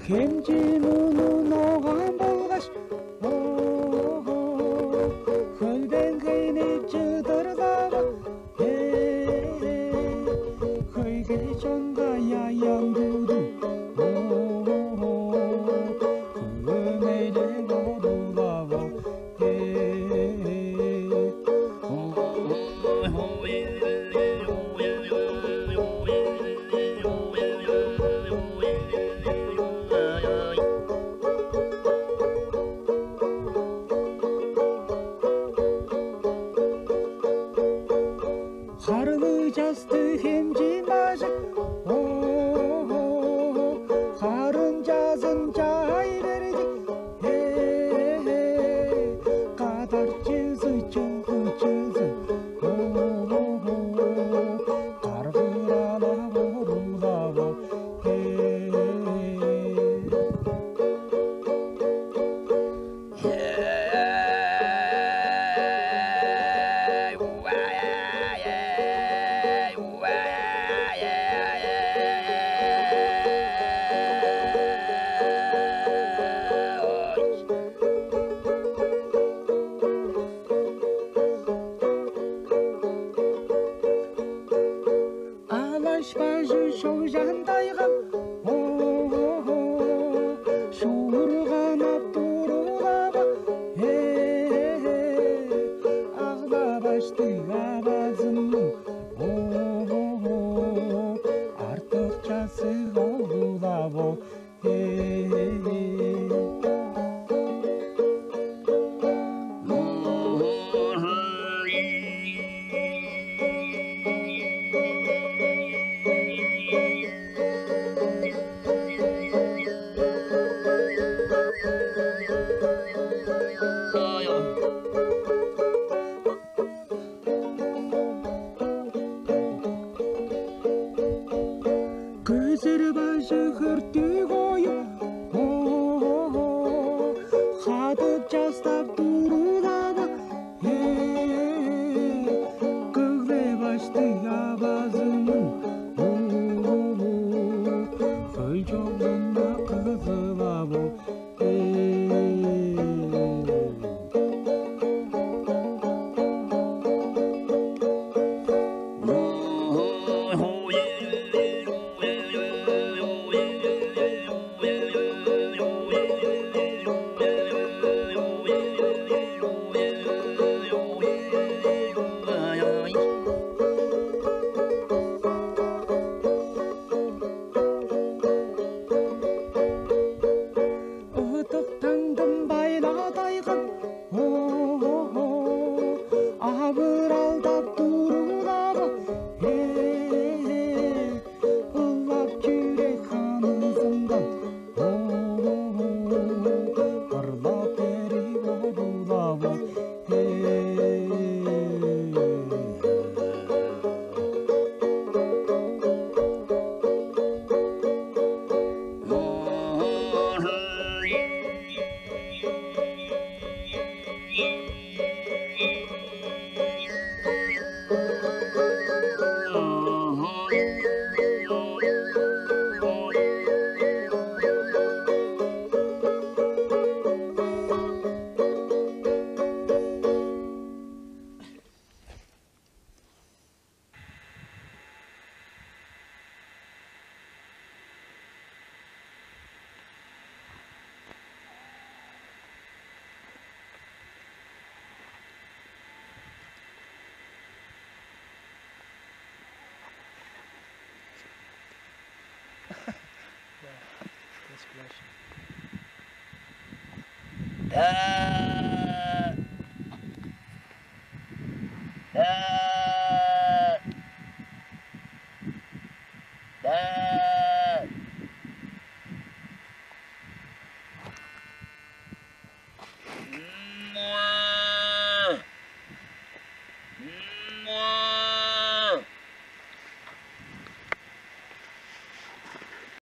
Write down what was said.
Кенженің оған болғаш, көлбен кайны жыдырдабы, көйге жонға яяңдуду, көмейле болулабы, Қарғы жасты хемжимажы, қарын жазын жай берді, қадар жүзі жоғы жүзі, қарғырала борулабы, алашбажы шоу жандайғам, шуырған аптурулабы, ағлап ашты абазымның, артық жасы олулабы, көзір башы хүрті қойып, қатып жастап тұрулабы, көгле башты абазының, көл жолына қызылабы, таңдым байладайғын, абыр алдап тұрулабы, ұллап жүрек қанызымдан, ұрлап бері болулабы, Splash.